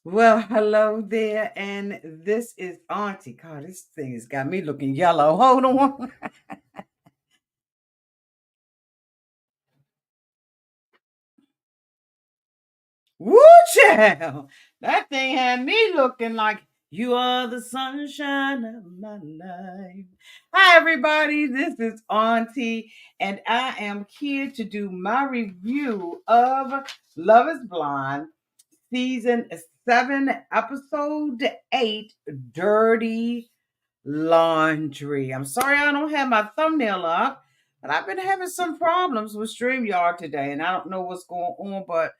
Well, hello there, and this is Auntie. God, this thing has got me looking yellow. Hold on. Woo, child. That thing had me looking like you are the sunshine of my life. Hi, everybody. This is Auntie, and I am here to do my review of Love is Blind, season 7, episode 8, Dirty Laundry. I'm sorry I don't have my thumbnail up, but I've been having some problems with StreamYard today, and I don't know what's going on, but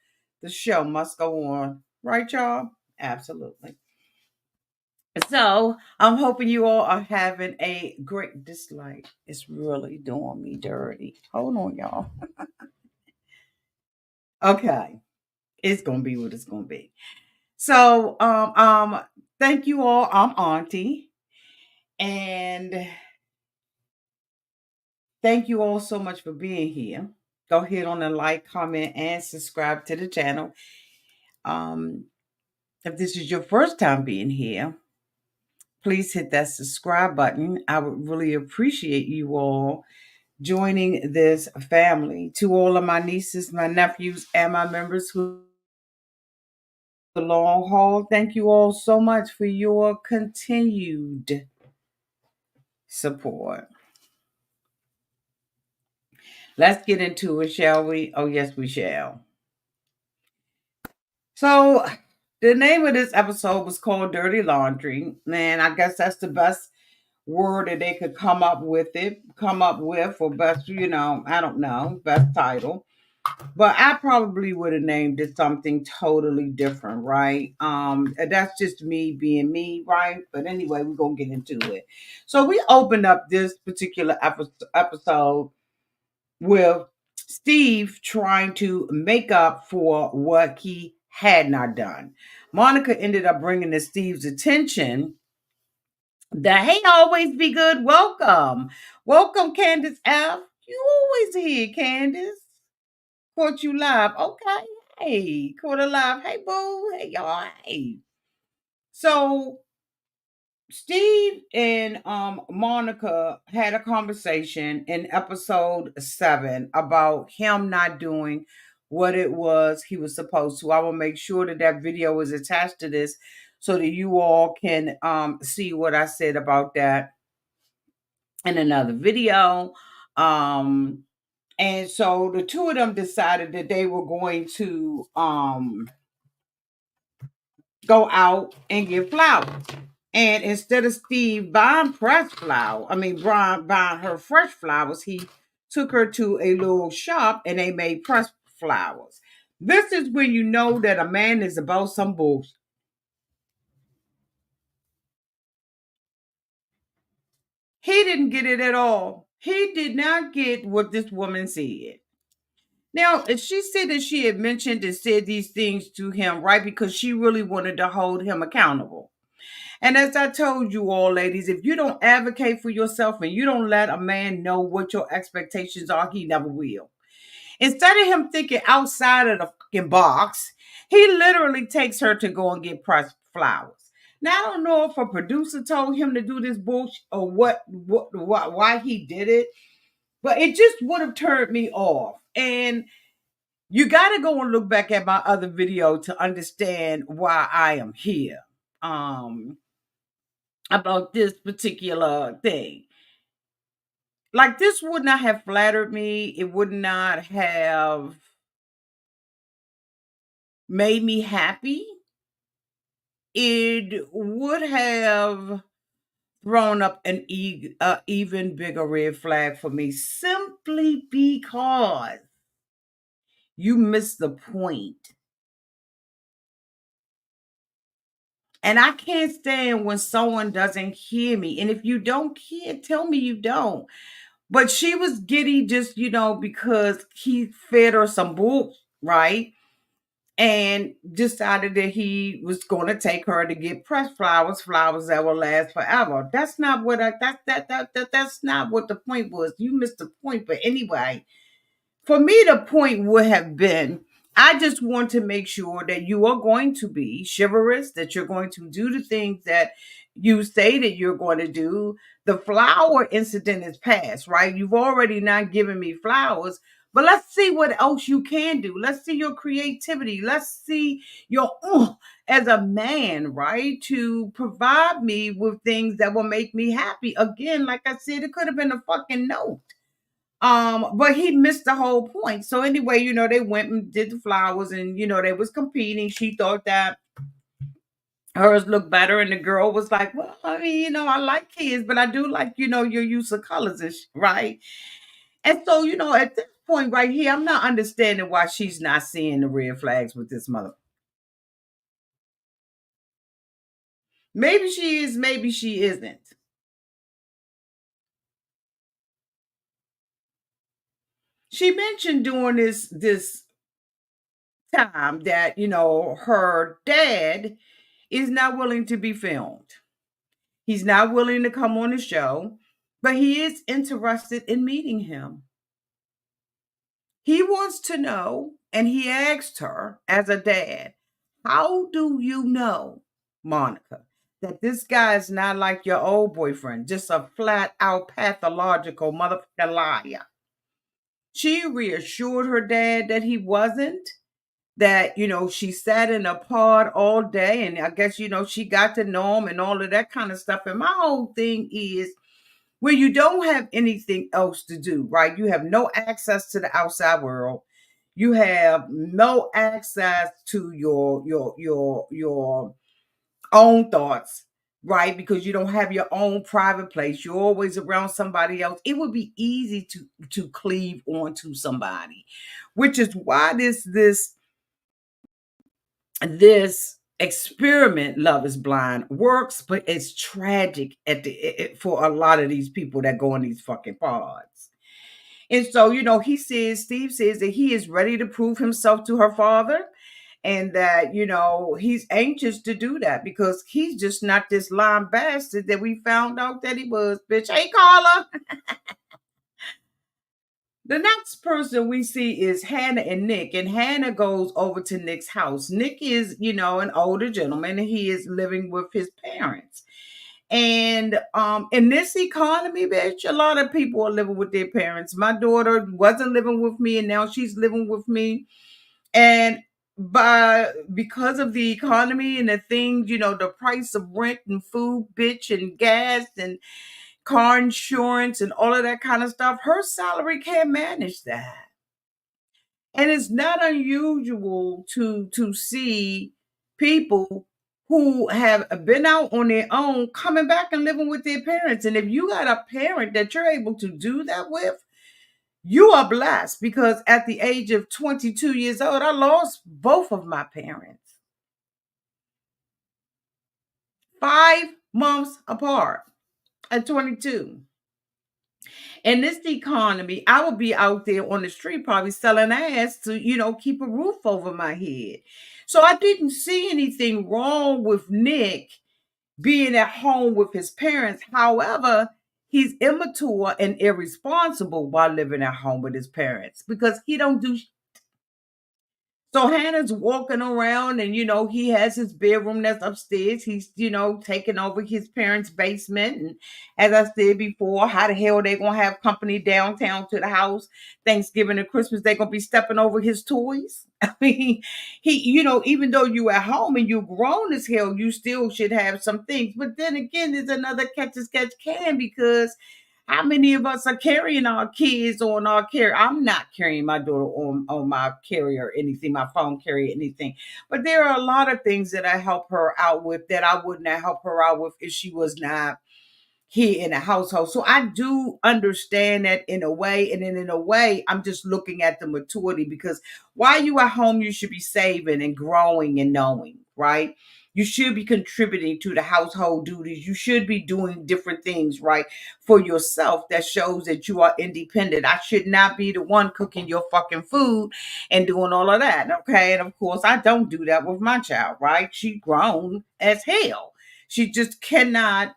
the show must go on. Right, y'all? Absolutely. So I'm hoping you all are having a great dislike. It's really doing me dirty. Hold on, y'all. Okay. It's gonna be what it's gonna be. So thank you all. I'm Auntie. And thank you all so much for being here. Go ahead on and like, comment, and subscribe to the channel. Um, if this is your first time being here, please hit that subscribe button. I would really appreciate you all joining this family. To all of my nieces, my nephews, and my members who the long haul, thank you all so much for your continued support. Let's get into it, shall we? Oh, yes, we shall. So the name of this episode was called Dirty Laundry. And I guess that's the best word that they could come up with for best, I don't know, best title. But I probably would have named it something totally different, right? That's just me being me, right? But anyway, we're gonna get into it. So we opened up this particular episode with Steve trying to make up for what he had not done. Monica ended up bringing to Steve's attention that hey, always be good. Welcome. Welcome, Candace F. You always here, Candace. Caught you live. Okay. Hey, caught her live. Hey, boo. Hey, y'all. Hey. So Steve and Monica had a conversation in episode 7 about him not doing what it was he was supposed to. I will make sure that that video is attached to this so that you all can see what I said about that in another video. Um, and so the two of them decided that they were going to go out and get flowers. And instead of Steve buying fresh flower, I mean Brian buying her fresh flowers, he took her to a little shop and they made pressed flowers. This is when you know that a man is about some bullshit. He didn't get it at all. He did not get what this woman said. Now, she said that she had mentioned and said these things to him, right? Because she really wanted to hold him accountable. And as I told you all, ladies, if you don't advocate for yourself and you don't let a man know what your expectations are, he never will. Instead of him thinking outside of the fucking box, he literally takes her to go and get pressed flowers. Now I don't know if a producer told him to do this bullshit or why he did it, but it just would have turned me off. And you got to go and look back at my other video to understand why I am here. Um, about this particular thing. Like, this would not have flattered me. It would not have made me happy. It would have thrown up an even bigger red flag for me simply because you missed the point. And I can't stand when someone doesn't hear me. And if you don't hear, tell me you don't. But she was giddy just, because he fed her some bull, right? And decided that he was going to take her to get pressed flowers, flowers that will last forever. That's not what that's not what the point was. You missed the point. But anyway, for me, the point would have been I just want to make sure that you are going to be chivalrous, that you're going to do the things that you say that you're going to do. The flower incident is past, right? You've already not given me flowers, but let's see what else you can do. Let's see your creativity. Let's see your as a man, right? To provide me with things that will make me happy. Again, like I said, it could have been a fucking note. But he missed the whole point. So anyway, they went and did the flowers, and they was competing. She thought that hers looked better, and the girl was like, "Well, I mean, I like kids, but I do like, your use of colors, and right?" And so, at this point right here, I'm not understanding why she's not seeing the red flags with this mother. Maybe she is, maybe she isn't. She mentioned during this time that her dad is not willing to be filmed. He's not willing to come on the show, but he is interested in meeting him. He wants to know, and he asked her as a dad, how do you know, Monica, that this guy is not like your old boyfriend, just a flat out pathological motherfucking liar? She reassured her dad that he wasn't, that, she sat in a pod all day, and I guess, she got to know him and all of that kind of stuff. And my whole thing is, where you don't have anything else to do, right? You have no access to the outside world. You have no access to your own thoughts, right? Because you don't have your own private place. You're always around somebody else. It would be easy to cleave onto somebody, which is why this experiment, Love is Blind, works, but it's tragic for a lot of these people that go in these fucking pods. And so, Steve says that he is ready to prove himself to her father, and that, he's anxious to do that because he's just not this lying bastard that we found out that he was, bitch. Hey, Carla. The next person we see is Hannah and Nick, and Hannah goes over to Nick's house. Nick is, an older gentleman, and he is living with his parents. And in this economy, bitch, a lot of people are living with their parents. My daughter wasn't living with me, and now she's living with me. And because of the economy and the things, the price of rent and food, bitch, and gas and car insurance and all of that kind of stuff, her salary can't manage that. And it's not unusual to see people who have been out on their own coming back and living with their parents. And if you got a parent that you're able to do that with, you are blessed, because at the age of 22 years old, I lost both of my parents 5 months apart at 22. In this economy, I would be out there on the street probably selling ass to, keep a roof over my head. So I didn't see anything wrong with Nick being at home with his parents. However, he's immature and irresponsible while living at home with his parents because he don't do. So Hannah's walking around, and he has his bedroom that's upstairs. He's taking over his parents' basement. And as I said before, how the hell they gonna have company downtown to the house? Thanksgiving and Christmas, they gonna be stepping over his toys. I mean, he, even though you at home and you grown as hell, you still should have some things. But then again, there's another catch as catch can, because how many of us are carrying our kids on our carrier? I'm not carrying my daughter on my carrier or anything, my phone carrier, anything. But there are a lot of things that I help her out with that I would not help her out with if she was not here in the household. So I do understand that in a way. And then in a way, I'm just looking at the maturity, because while you at home, you should be saving and growing and knowing, right? You should be contributing to the household duties. You should be doing different things, right, for yourself. That shows that you are independent. I should not be the one cooking your fucking food and doing all of that. Okay. And of course, I don't do that with my child, right? She grown as hell. She just cannot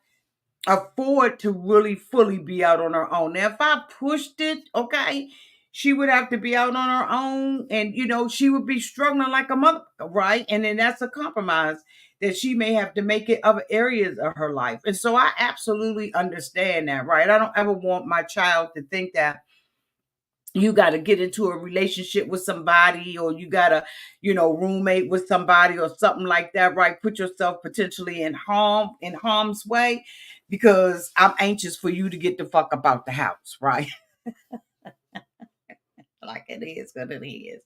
afford to really fully be out on her own. Now, if I pushed it, okay, she would have to be out on her own, and she would be struggling like a mother, right? And then that's a compromise that she may have to make in other areas of her life. And so I absolutely understand that, right? I don't ever want my child to think that you got to get into a relationship with somebody, or you got to roommate with somebody or something like that, right? Put yourself potentially in harm's way, because I'm anxious for you to get the fuck about the house, right? Like, it is what it is.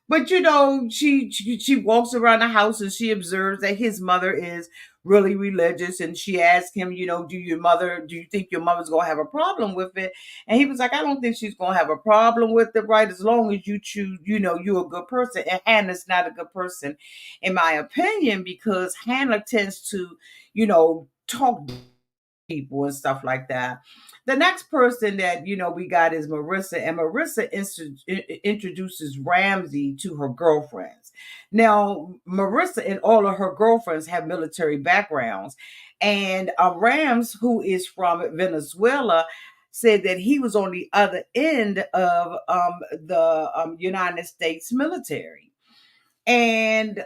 But she walks around the house and she observes that his mother is really religious, and she asks him, do you think your mother's gonna have a problem with it? And he was like, I don't think she's gonna have a problem with it, right? As long as you choose, you're a good person. And Hannah's not a good person, in my opinion, because Hannah tends to, talk people and stuff like that. The next person that we got is Marissa, and Marissa introduces Ramsay to her girlfriends. Now, Marissa and all of her girlfriends have military backgrounds, and Rams, who is from Venezuela, said that he was on the other end of the United States military. And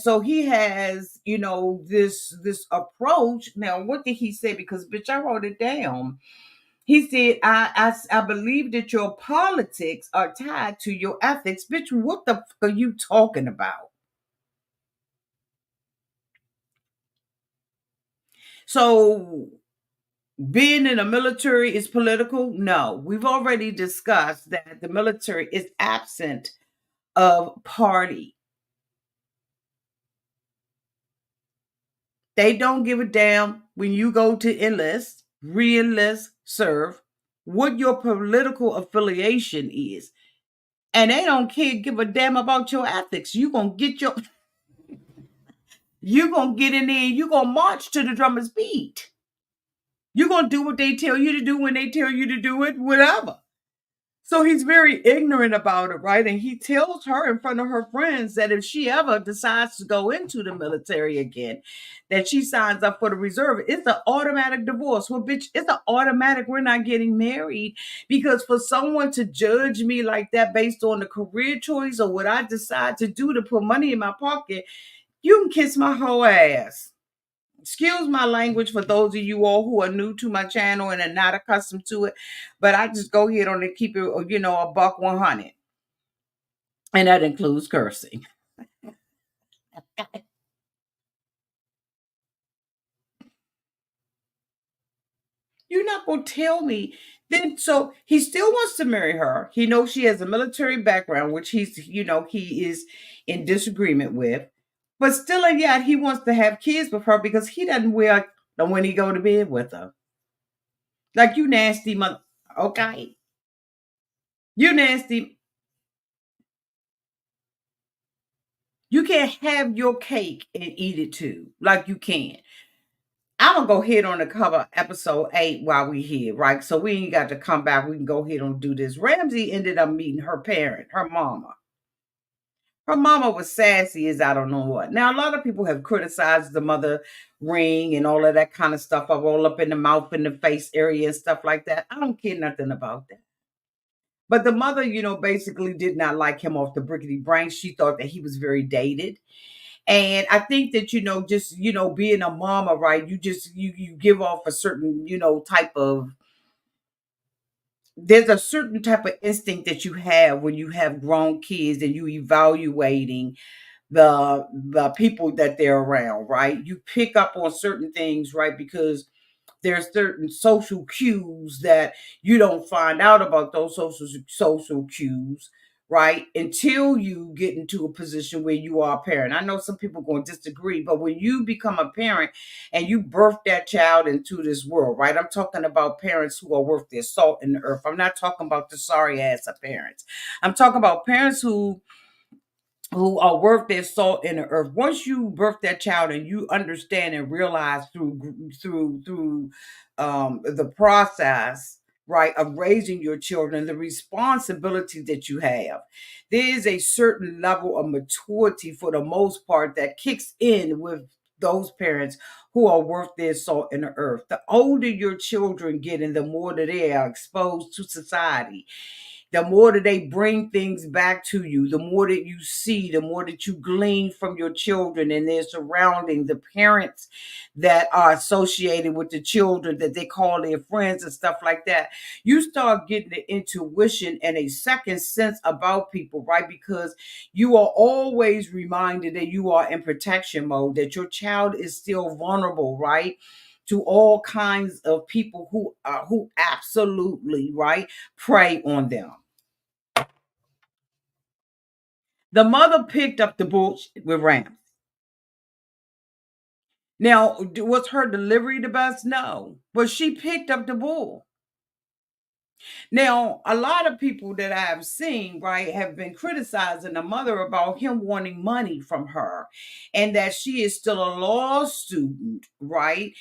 so he has this approach. Now, what did he say? Because, bitch, I wrote it down. He said, I believe that your politics are tied to your ethics. Bitch, what the fuck are you talking about? So, being in the military is political? No. We've already discussed that the military is absent of party. They don't give a damn when you go to enlist, re-enlist, serve, what your political affiliation is. And they don't give a damn about your ethics. You gonna get in there and you gonna march to the drummer's beat. You gonna do what they tell you to do when they tell you to do it, whatever. So he's very ignorant about it, right? And he tells her in front of her friends that if she ever decides to go into the military again, that she signs up for the reserve. It's an automatic divorce. Well, bitch, it's an automatic. We're not getting married, because for someone to judge me like that based on the career choice or what I decide to do to put money in my pocket, you can kiss my whole ass. Excuse my language for those of you all who are new to my channel and are not accustomed to it, but I just go ahead on and keep it, a buck 100, and that includes cursing. You're not gonna tell me. Then so he still wants to marry her. He knows she has a military background, which he is in disagreement with, but still and yet he wants to have kids with her because he doesn't wear when he go to bed with her. Like, you nasty mother. Okay, you nasty. You can't have your cake and eat it too, like you can. I'm gonna go ahead on the cover episode 8 while we here, right? So we ain't got to come back. We can go ahead and do this. Ramsay ended up meeting her parent, her mama. Her mama was sassy as I don't know what. Now, a lot of people have criticized the mother ring and all of that kind of stuff. I roll up in the mouth and the face area and stuff like that. I don't care nothing about that. But the mother, basically did not like him off the brickety brain. She thought that he was very dated. And I think that, just, being a mama, right, you give off a certain, type of, there's a certain type of instinct that you have when you have grown kids and you evaluating the people that they're around, right? You pick up on certain things, right? Because there's certain social cues that you don't find out about those social cues, right, until you get into a position where you are a parent. I know some people are going to disagree, but when you become a parent and you birth that child into this world, right, I'm talking about parents who are worth their salt in the earth. I'm not talking about the sorry ass of parents. I'm talking about parents who are worth their salt in the earth. Once you birth that child and you understand and realize through the process, right, of raising your children, the responsibility that you have, there is a certain level of maturity for the most part that kicks in with those parents who are worth their salt in the earth. The older your children get and the more that they are exposed to society, The more that they bring things back to you, the more that you see, the more that you glean from your children and their surroundings, the parents that are associated with the children that they call their friends and stuff like that. You start getting the intuition and a second sense about people, right? Because you are always reminded that you are in protection mode, that your child is still vulnerable, right? To all kinds of people who absolutely right prey on them. The mother picked up the bullshit with Rams. Now, was her delivery the best? No, but she picked up the bull. Now, a lot of people that I have seen, right, have been criticizing the mother about him wanting money from her and that she is still a law student, right?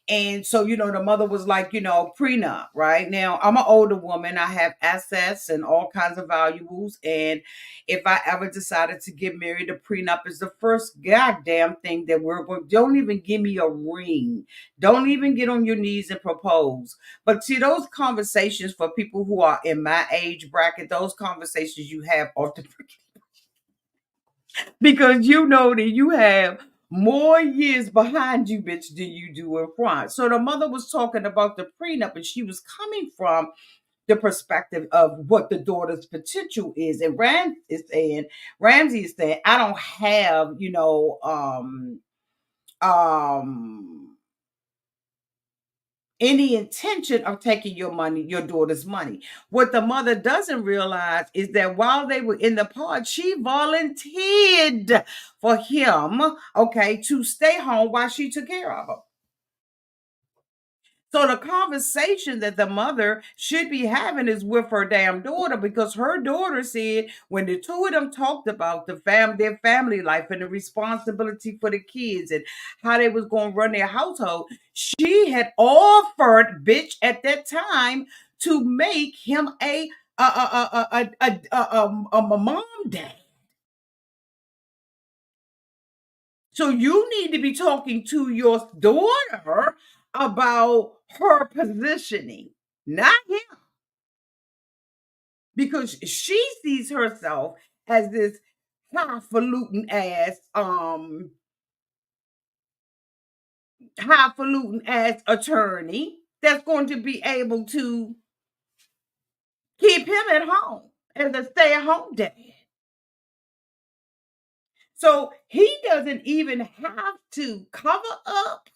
And so, the mother was like, prenup, right? Now, I'm an older woman. I have assets and all kinds of valuables. And if I ever decided to get married, a prenup is the first goddamn thing that we're going. Don't even give me a ring. Don't even get on your knees and propose. But see, those conversations for people who are in my age bracket, those conversations you have off the because you know that you have more years behind you, bitch, than you do in front. So the mother was talking about the prenup, and she was coming from the perspective of what the daughter's potential is. And Ramsay is saying, I don't have, um any intention of taking your money, your daughter's money. What the mother doesn't realize is that while they were in the pod, she volunteered for him, okay, to stay home while she took care of her. So the conversation that the mother should be having is with her damn daughter, because her daughter said when the two of them talked about their family life and the responsibility for the kids and how they was going to run their household, she had offered, bitch, at that time to make him a mom dad. So you need to be talking to your daughter about her positioning, not him, because she sees herself as this highfalutin ass, highfalutin ass attorney that's going to be able to keep him at home as a stay-at-home dad. So he doesn't even have to cover up,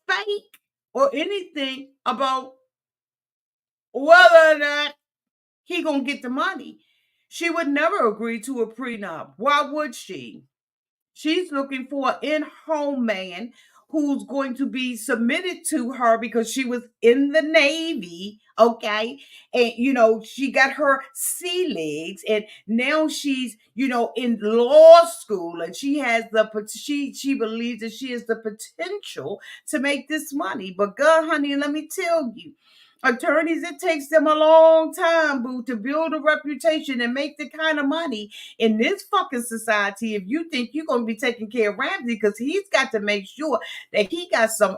fake, or anything about whether or not he gonna get the money. She would never agree to a prenup. Why would she? She's looking for an in-home man who's going to be submitted to her because she was in the Navy, okay? And she got her sea legs, and now she's, in law school, and she has she believes that she has the potential to make this money. But girl, honey, let me tell you, attorneys, it takes them a long time, boo, to build a reputation and make the kind of money in this fucking society. If you think you're gonna be taking care of Ramsey, because he's got to make sure that he got some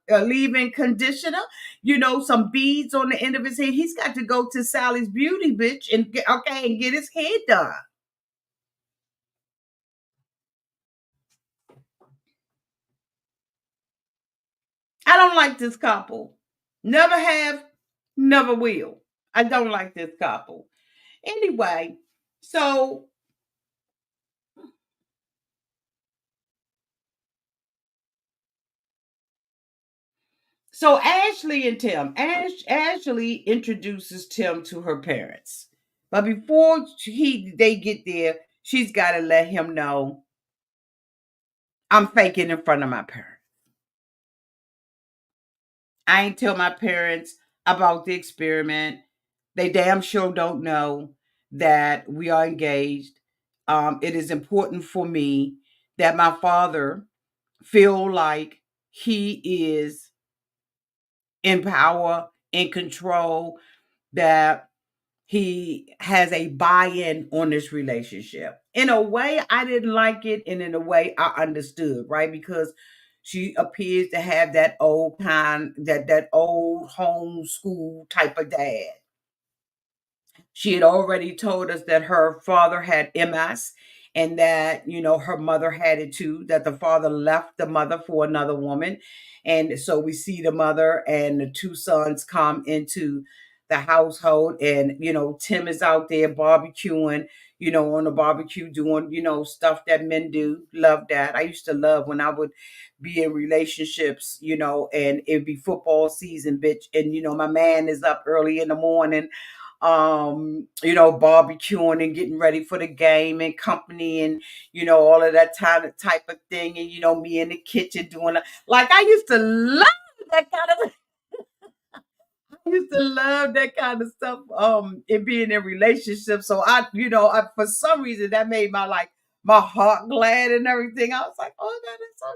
leave-in conditioner, some beads on the end of his head. He's got to go to Sally's Beauty, bitch, and get his hair done. I don't like this couple. Never have, never will. I don't like this couple. Anyway, so Ashley and Tim, Ashley introduces Tim to her parents. But before they get there, she's got to let him know, I'm faking in front of my parents. I ain't tell my parents about the experiment. They damn sure don't know that we are engaged. It is important for me that my father feel like he is in power, in control, that he has a buy-in on this relationship. In a way, I didn't like it, and in a way, I understood, right? Because she appears to have that old old homeschool type of dad. She had already told us that her father had MS and that, her mother had it too, that the father left the mother for another woman. And so we see the mother and the two sons come into the household, and, Tim is out there barbecuing, on the barbecue doing, stuff that men do. Love that. I used to love when I would be in relationships, and it'd be football season, bitch. And, my man is up early in the morning, barbecuing and getting ready for the game and company and, all of that type of thing. And, me in the kitchen doing like I used to love that kind of I used to love that kind of stuff, in being in relationships. So for some reason that made my heart glad and everything. I was like, oh, that is so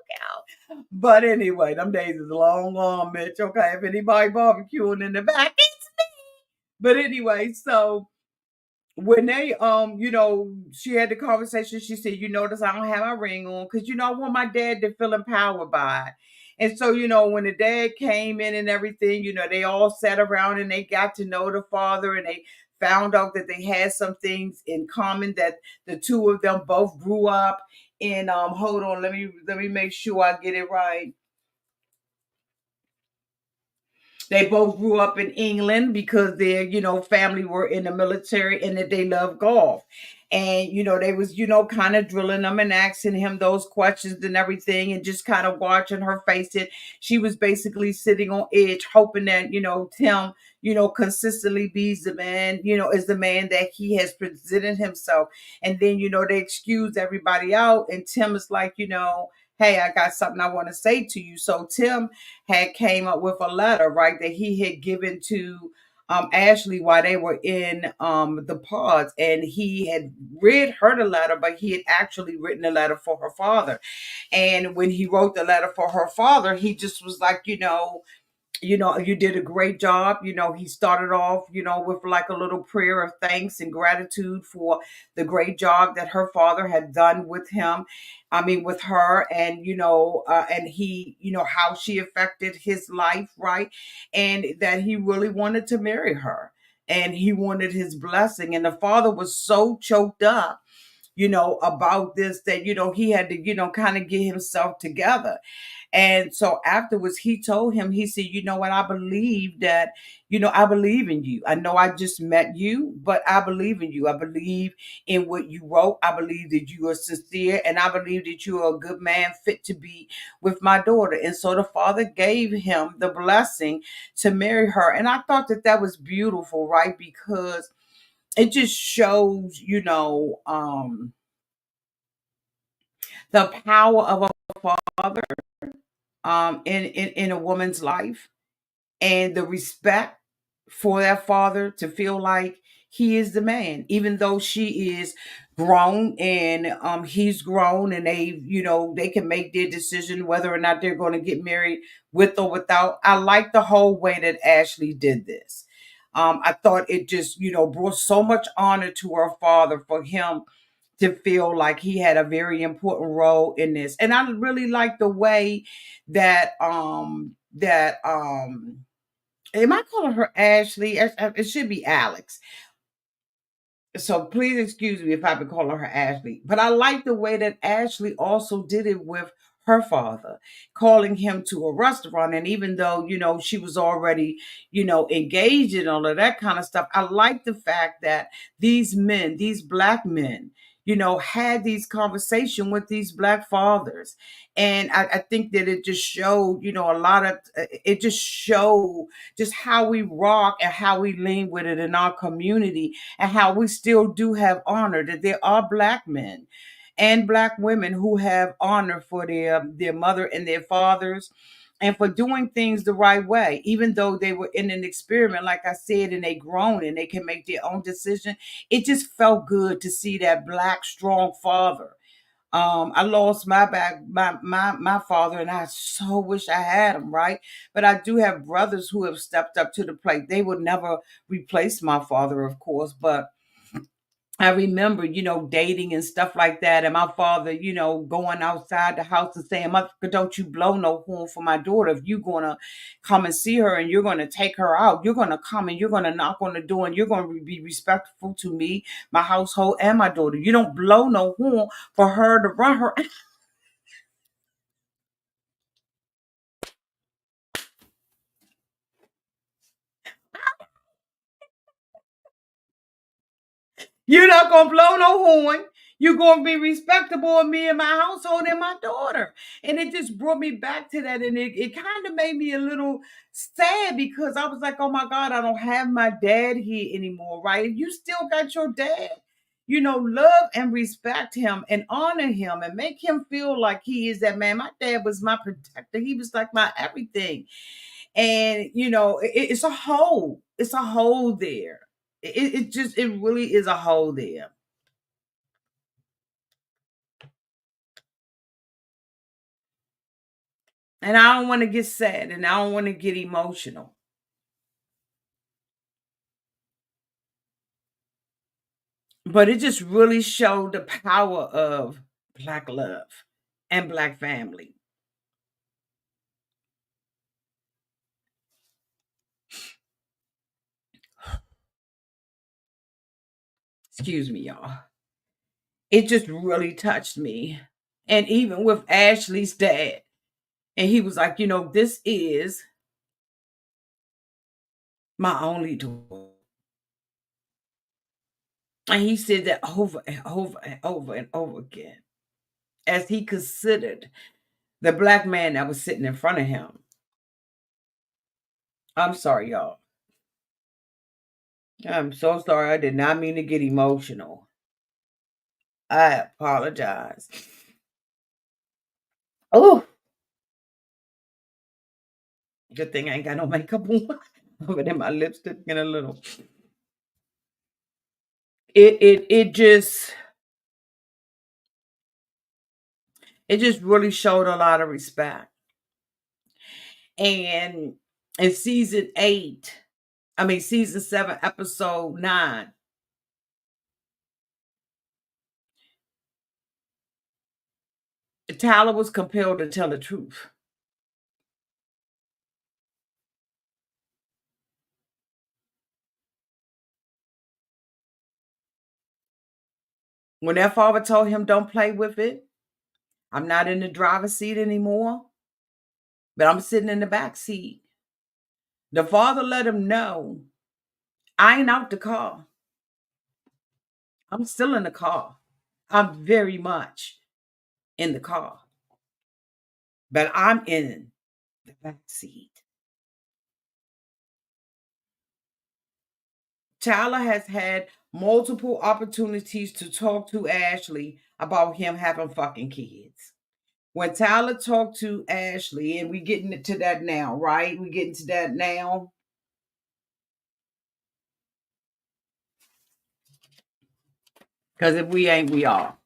cute. But anyway, them days is long gone, Mitch. Okay, if anybody barbecuing in the back, it's me. But anyway, so when they she had the conversation, she said, you notice I don't have my ring on because I want my dad to feel empowered by it. And so, when the dad came in and everything, they all sat around and they got to know the father, and they found out that they had some things in common, that the two of them both grew up in, hold on, let me make sure I get it right. They both grew up in England because their, family were in the military, and that they love golf. And, they was, kind of drilling them and asking him those questions and everything, and just kind of watching her face it. She was basically sitting on edge, hoping that, Tim, consistently be the man, is the man that he has presented himself. And then, they excused everybody out. And Tim is like, hey, I got something I want to say to you. So Tim had came up with a letter, right, that he had given to Ashley while they were in the pods, and he had read her the letter, but he had actually written a letter for her father. And when he wrote the letter for her father, he just was like, you did a great job. He started off, with like a little prayer of thanks and gratitude for the great job that her father had done with him. I mean, with her, and, and he, how she affected his life, right? And that he really wanted to marry her, and he wanted his blessing. And the father was so choked up, about this, that, he had to, kind of get himself together. And so afterwards, he told him, he said, you know what, I believe that, I believe in you. I know I just met you, but I believe in you. I believe in what you wrote. I believe that you are sincere, and I believe that you are a good man fit to be with my daughter. And so the father gave him the blessing to marry her. And I thought that that was beautiful, right? Because it just shows, the power of a father, in a woman's life, and the respect for that father to feel like he is the man, even though she is grown and he's grown, and they can make their decision whether or not they're going to get married with or without. I like the whole way that Ashley did this. I thought it just, brought so much honor to her father for him to feel like he had a very important role in this. And I really like the way that am I calling her Ashley? It should be Alex. So please excuse me if I've been calling her Ashley. But I like the way that Ashley also did it with her father, calling him to a restaurant. And even though, she was already, engaged in all of that kind of stuff, I like the fact that these men, these black men, had these conversation with these black fathers. And I think that it just showed, a lot of, it just showed just how we rock and how we lean with it in our community, and how we still do have honor, that there are black men and black women who have honor for their mother and their fathers, and for doing things the right way, even though they were in an experiment, like I said, and they grown and they can make their own decision. It just felt good to see that black strong father. I lost my father, and I so wish I had him, right? But I do have brothers who have stepped up to the plate. They would never replace my father, of course, but I remember, dating and stuff like that, and my father, going outside the house and saying, "Mother, don't you blow no horn for my daughter. If you're gonna come and see her and you're gonna take her out, you're gonna come and you're gonna knock on the door and you're gonna be respectful to me, my household, and my daughter. You don't blow no horn for her to run her." You're not gonna blow no horn. You're gonna be respectable of me and my household and my daughter. And it just brought me back to that. And it kind of made me a little sad because I was like, oh my God, I don't have my dad here anymore, right? You still got your dad. Love and respect him and honor him and make him feel like he is that man. My dad was my protector. He was like my everything. And it's a hole. It's a hole there. It really is a hole there. And I don't want to get sad and I don't want to get emotional. But it just really showed the power of Black love and Black family. Excuse me, y'all. It just really touched me. And even with Ashley's dad, and he was like, this is my only daughter. And he said that over and over and over and over again as he considered the Black man that was sitting in front of him. I'm sorry, y'all. I'm so sorry. I did not mean to get emotional. I apologize. Oh, good thing I ain't got no makeup on. Over there, my lipstick and a little. It just really showed a lot of respect. And in season 7, episode 9, Tyler was compelled to tell the truth. When their father told him, "Don't play with it. I'm not in the driver's seat anymore, but I'm sitting in the back seat." The father let him know, "I ain't out the car. I'm still in the car. I'm very much in the car, but I'm in the back seat." Tyler has had multiple opportunities to talk to Ashley about him having fucking kids. When Tyler talked to Ashley, and we getting to that now, right? We getting to that now. Because if we ain't, we are.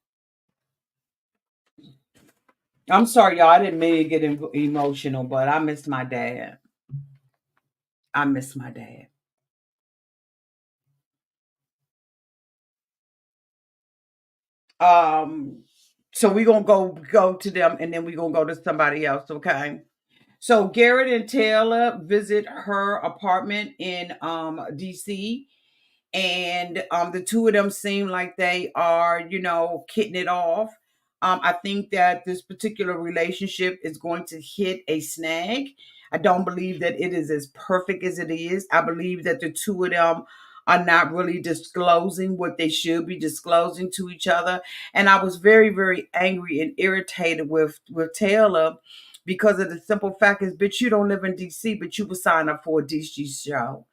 I'm sorry, y'all. I didn't mean to get emotional, but I miss my dad. I miss my dad. Um, so we're gonna go to them and then we're gonna go to somebody else, okay? So Garrett and Taylor visit her apartment in DC, and the two of them seem like they are, hitting it off. I think that this particular relationship is going to hit a snag. I don't believe that it is as perfect as it is. I believe that the two of them are not really disclosing what they should be disclosing to each other. And I was very, very angry and irritated with Taylor because of the simple fact is, bitch, you don't live in DC, but you will sign up for a DC show.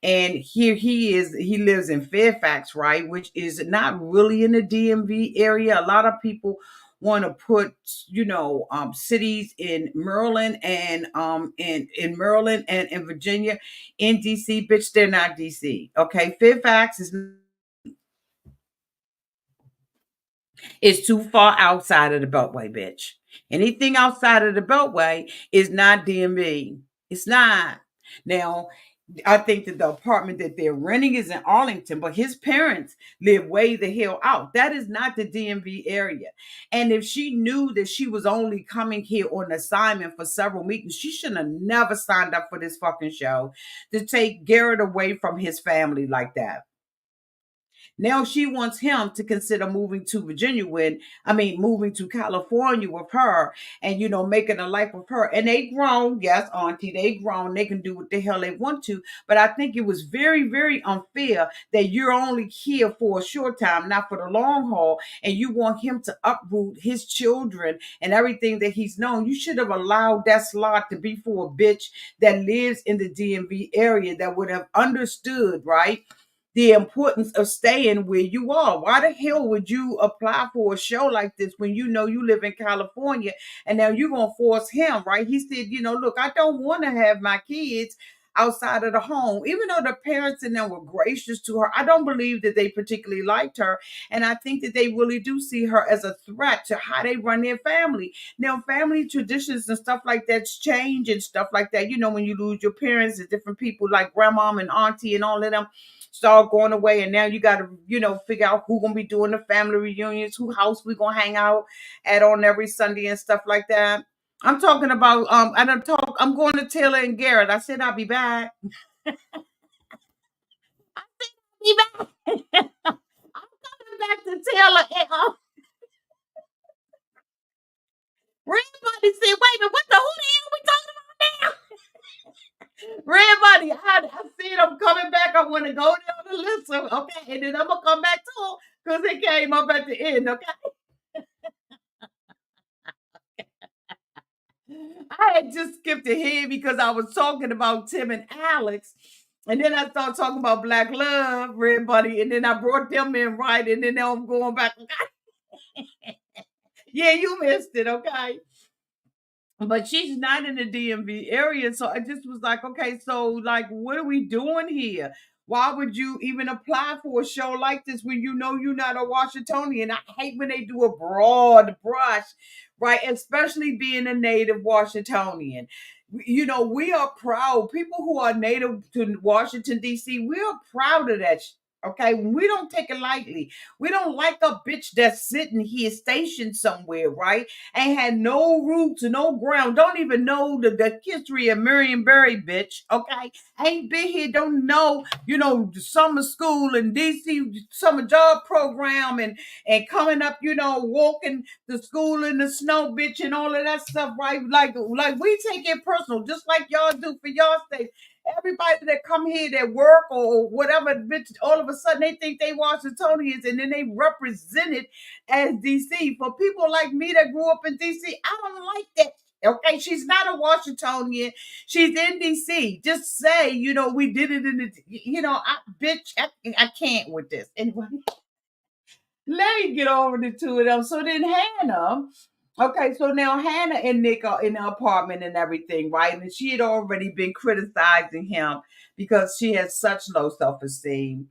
And here he lives in Fairfax, right, which is not really in the DMV area. A lot of people want to put, cities in Maryland and in Maryland and in Virginia in DC. Bitch, they're not DC. Okay, Fairfax is too far outside of the Beltway, bitch. Anything outside of the Beltway is not DMV. It's not. Now, I think that the apartment that they're renting is in Arlington, but his parents live way the hell out. That is not the DMV area. And if she knew that she was only coming here on assignment for several meetings, she should have never signed up for this fucking show to take Garrett away from his family like that. Now she wants him to consider moving to Virginia moving to California with her and, making a life with her. And they grown, yes, Auntie, they grown. They can do what the hell they want to. But I think it was very, very unfair that you're only here for a short time, not for the long haul, and you want him to uproot his children and everything that he's known. You should have allowed that slot to be for a bitch that lives in the DMV area that would have understood, right? The importance of staying where you are. Why the hell would you apply for a show like this when you know you live in California and now you're going to force him, right? He said, look, I don't want to have my kids outside of the home. Even though the parents and them were gracious to her, I don't believe that they particularly liked her. And I think that they really do see her as a threat to how they run their family. Now, family traditions and stuff like that's change and stuff like that. When you lose your parents and different people like grandma and auntie and all of them start going away, and now you got to figure out who gonna be doing the family reunions, who house we gonna hang out at on every Sunday and stuff like that. I'm talking about I'm going to Taylor and Garrett. I said I'll be back. Be back. I'm coming back to Taylor and Everybody said, wait a minute, what the who the hell we talking about now? Red Buddy, I said I'm coming back. I want to go down the list. Okay, and then I'm gonna come back to them because it came up at the end. Okay. I had just skipped ahead because I was talking about Tim and Alex. And then I started talking about Black Love, Red Buddy, and then I brought them in right, and then now I'm going back. Yeah, you missed it, okay? But she's not in the DMV area. So I just was like, okay, so like, what are we doing here? Why would you even apply for a show like this when you know you're not a Washingtonian? I hate when they do a broad brush, right? Especially being a native Washingtonian. We are proud. People who are native to Washington, D.C., we are proud of that. Okay, we don't take it lightly. We don't like a bitch that's sitting here stationed somewhere, right? Ain't had no roots, no ground, don't even know the history of Marion Berry, bitch. Okay, ain't been here, don't know, the summer school and DC summer job program and coming up, walking to school in the snow, bitch, and all of that stuff, right? Like we take it personal, just like y'all do for y'all state. Everybody that come here that work or whatever, bitch, all of a sudden they think they Washingtonians and then they represent it as DC. For people like me that grew up in DC, I don't like that. Okay, she's not a Washingtonian. She's in DC. Just say, we did it in the, I can't with this. Anyway, let me get over the two of them. So then Hannah, okay, so now Hannah and Nick are in the apartment and everything, right? And she had already been criticizing him because she has such low self-esteem.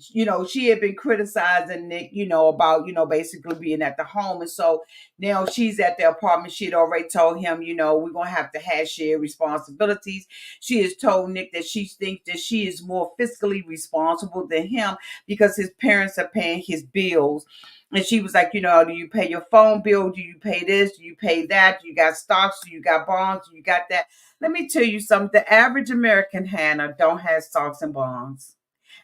She had been criticizing Nick, about, basically being at the home. And so now she's at the apartment. She had already told him, we're gonna have to have shared responsibilities. She has told Nick that she thinks that she is more fiscally responsible than him because his parents are paying his bills. And she was like, do you pay your phone bill? Do you pay this? Do you pay that? Do you got stocks? Do you got bonds? Do you got that? Let me tell you something. The average American, Hannah, don't have stocks and bonds.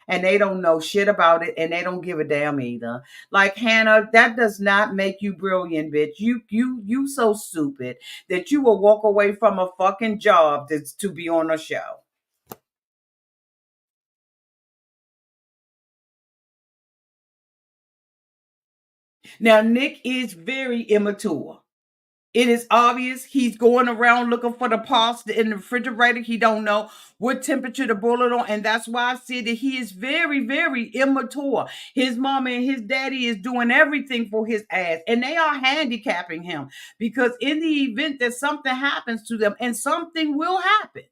And they don't know shit about it and they don't give a damn either. Like Hannah, that does not make you brilliant, bitch. You so stupid that you will walk away from a fucking job to be on a show. Now, Nick is very immature. It is obvious he's going around looking for the pasta in the refrigerator. He don't know what temperature to boil it on. And that's why I said that he is very, very immature. His mama and his daddy is doing everything for his ass. And they are handicapping him because in the event that something happens to them, and something will happen,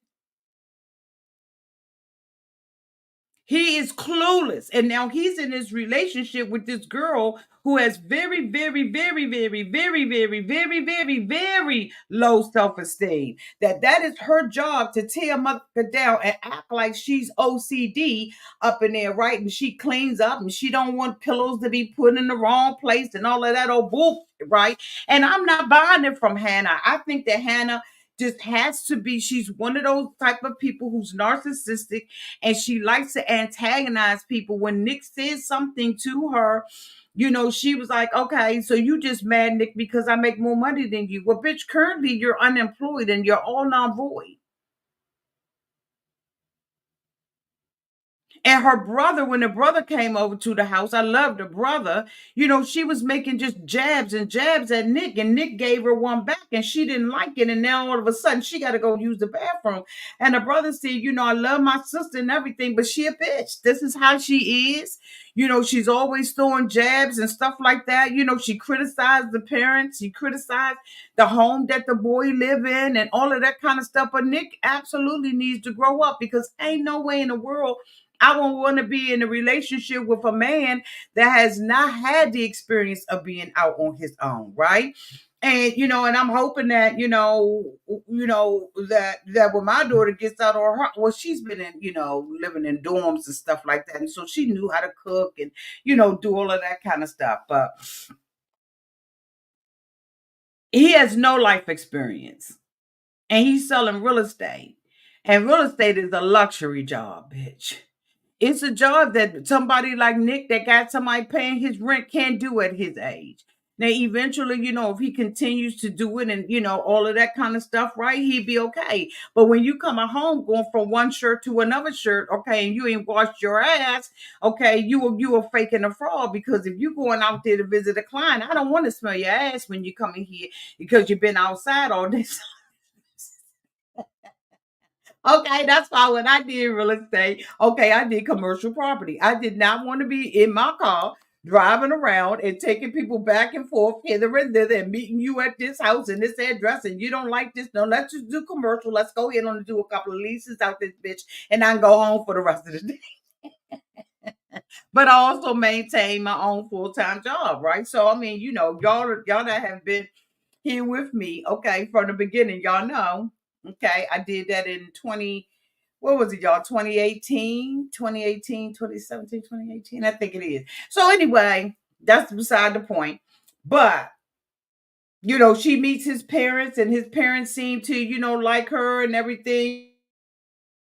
He is clueless. And now he's in this relationship with this girl who has very, very, very, very, very, very, very, very, very low self-esteem. That is her job to tear mother down and act like she's OCD up in there, right? And she cleans up and she don't want pillows to be put in the wrong place and all of that old bull, right? And I'm not buying it from Hannah. I think that Hannah just has to be, she's one of those type of people who's narcissistic, and she likes to antagonize people. When Nick says something to her, she was like, okay, so you just mad, Nick, because I make more money than you. Well, bitch, currently you're unemployed and you're all non-void. And her brother, when the brother came over to the house, I love the brother. She was making just jabs and jabs at Nick, and Nick gave her one back, and she didn't like it. And now all of a sudden, she got to go use the bathroom. And the brother said, I love my sister and everything, but she a bitch. This is how she is. She's always throwing jabs and stuff like that. She criticized the parents, she criticized the home that the boy live in, and all of that kind of stuff. But Nick absolutely needs to grow up, because ain't no way in the world I won't want to be in a relationship with a man that has not had the experience of being out on his own, right? And and I'm hoping that that when my daughter gets out on her, well, she's been in living in dorms and stuff like that, and so she knew how to cook and do all of that kind of stuff. But he has no life experience, and he's selling real estate, and real estate is a luxury job, bitch. It's a job that somebody like Nick that got somebody paying his rent can't do at his age. Now, eventually, if he continues to do it and, all of that kind of stuff, right, he'd be okay. But when you come at home going from one shirt to another shirt, okay, and you ain't washed your ass, okay, you are faking a fraud, because if you going out there to visit a client, I don't want to smell your ass when you come in here because you've been outside all this. Okay, that's why when I did real estate, okay, I did commercial property. I did not want to be in my car driving around and taking people back and forth hither and thither and meeting you at this house and this address, and you don't like this. No, let's just do commercial. Let's go in and do a couple of leases out this bitch and I can go home for the rest of the day. But I also maintain my own full-time job, right? So I mean, y'all that have been here with me, okay, from the beginning, y'all know. Okay, I did that in 20, what was it, y'all? 2018, 2018, 2017, 2018. I think it is. So anyway, that's beside the point. But she meets his parents, and his parents seem to, like her and everything.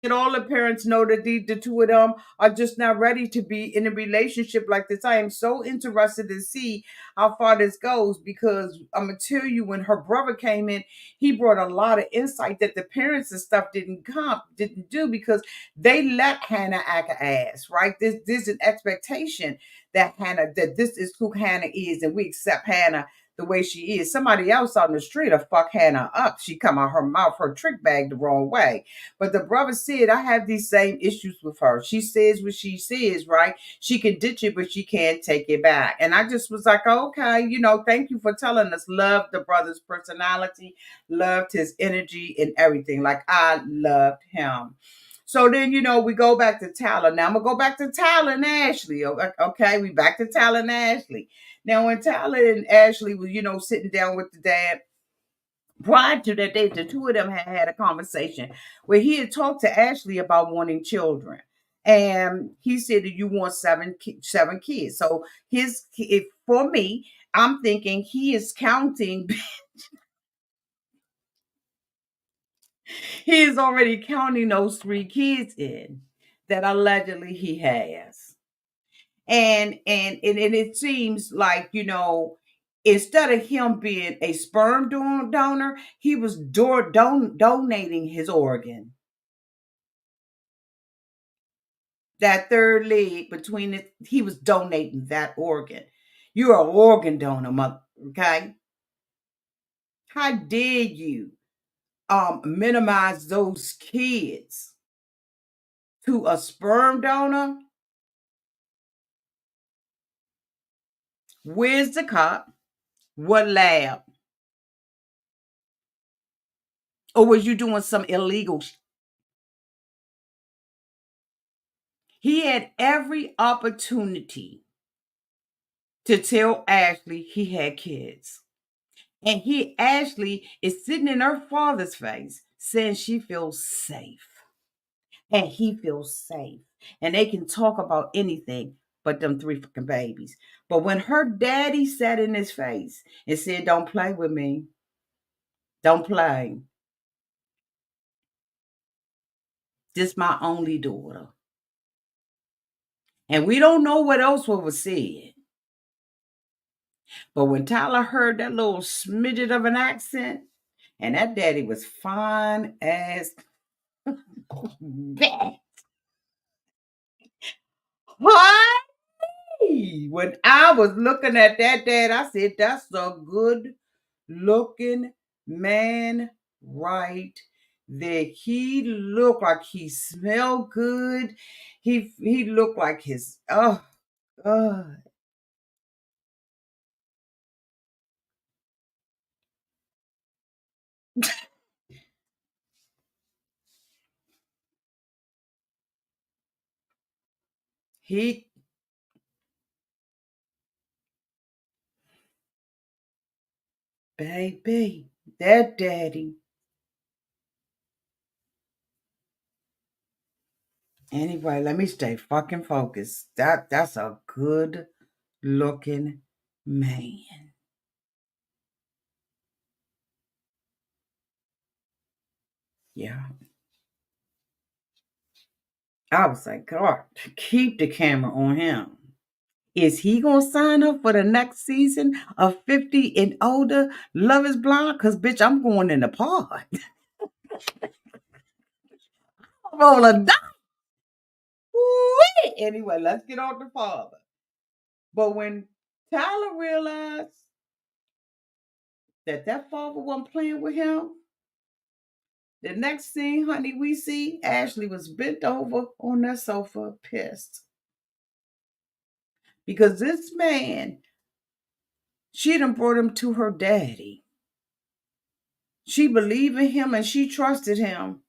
And all the parents know that the two of them are just not ready to be in a relationship like this. I am so interested to see how far this goes, because I'm gonna tell you, when her brother came in, he brought a lot of insight that the parents and stuff didn't do, because they let Hannah act an ass, right? There's an expectation that this is who Hannah is, and we accept Hannah the way she is. Somebody else on the street will fuck Hannah up. She come out her mouth, her trick bag the wrong way. But the brother said, I have these same issues with her. She says what she says, right? She can ditch it, but she can't take it back. And I just was like, okay, thank you for telling us. Loved the brother's personality, loved his energy and everything. Like, I loved him. So then, we go back to Tyler. Now I'm gonna go back to Tyler and Ashley. Okay, we back to Tyler and Ashley. Now, when Tyler and Ashley was, sitting down with the dad, prior to that, the two of them had a conversation where he had talked to Ashley about wanting children. And he said that you want seven kids. So for me, I'm thinking he is counting. He is already counting those three kids in that allegedly he has. And it seems like, instead of him being a sperm donor, he was donating his organ. That third leg between it, he was donating that organ. You're an organ donor, mother. Okay, how dare you minimize those kids to a sperm donor? Where's the cop? What lab? Or was you doing some illegal He had every opportunity to tell Ashley he had kids. And Ashley is sitting in her father's face saying she feels safe. And he feels safe. And they can talk about anything but them three fucking babies. But when her daddy sat in his face and said, "Don't play with me, don't play. This my only daughter." And we don't know what else was said. But when Tyler heard that little smidget of an accent, and that daddy was fine as that. Honey, when I was looking at that dad, I said, "That's a good looking man right there." He looked like he smelled good. He looked like his God. He baby, that daddy. Anyway, let me stay fucking focused. That's a good looking man. Yeah. I was like, God, keep the camera on him. Is he gonna sign up for the next season of 50 and older Love is Blind? Cause bitch, I'm going in the pod. I'm gonna die. Woo-wee. Anyway, let's get on the father. But when Tyler realized that father wasn't playing with him, the next scene, honey, we see Ashley was bent over on that sofa, pissed. Because this man, she done brought him to her daddy. She believed in him and she trusted him.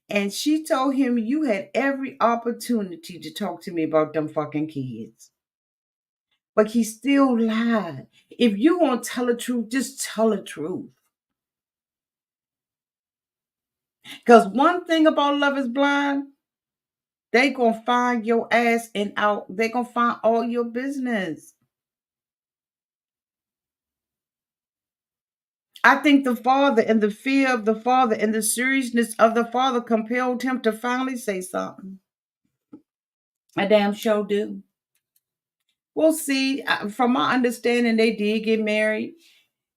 And she told him, "You had every opportunity to talk to me about them fucking kids." But he still lied. If you want to tell the truth, just tell the truth. Because one thing about Love is Blind, they gonna find your ass and out. They gonna find all your business. I think the father and the fear of the father and the seriousness of the father compelled him to finally say something. I damn sure do. We'll see. From my understanding, they did get married.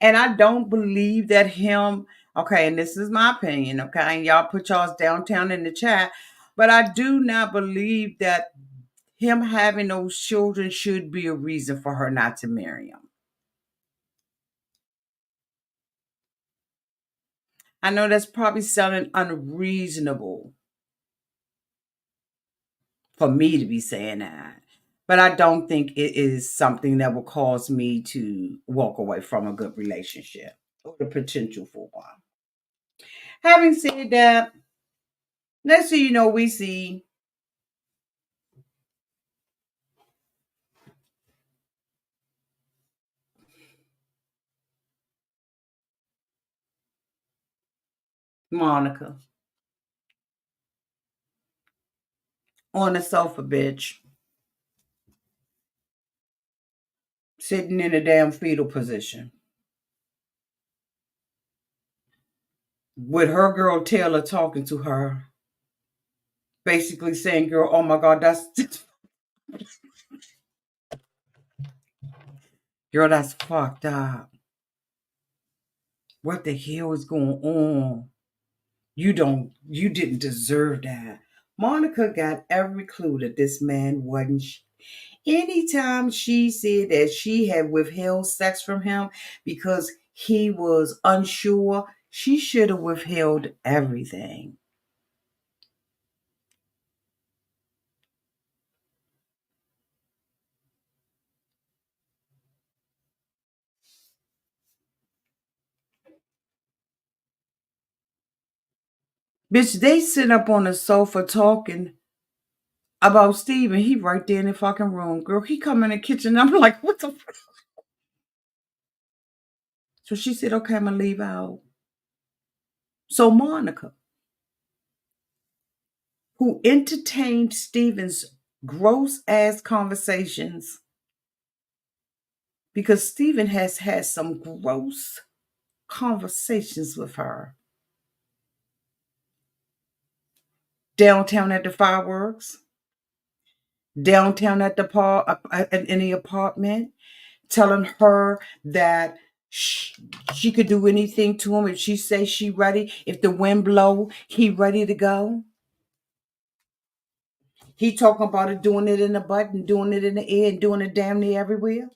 And I don't believe that him, okay, and this is my opinion, okay, and y'all put y'all's downtown in the chat, but I do not believe that him having those children should be a reason for her not to marry him. I know that's probably sounding unreasonable for me to be saying that, but I don't think it is something that will cause me to walk away from a good relationship or the potential for one. Having said that, next thing you know, we see Monica on the sofa, bitch, sitting in a damn fetal position with her girl Taylor talking to her, basically saying, "Girl, oh my God, that's girl, that's fucked up. What the hell is going on? You didn't deserve that." Monica got every clue that this man wasn't. Anytime she said that she had withheld sex from him because he was unsure, she should have withheld everything. Bitch, they sit up on the sofa talking about Steven. He right there in the fucking room, girl. He come in the kitchen. I'm like, what the fuck? So she said, okay, I'm gonna leave out. So Monica, who entertained Steven's gross ass conversations, because Steven has had some gross conversations with her downtown at the fireworks, downtown at the in the apartment, telling her that she could do anything to him if she say she ready. If the wind blow, he ready to go. He talking about it, doing it in the butt and doing it in the ear and doing it damn near everywhere.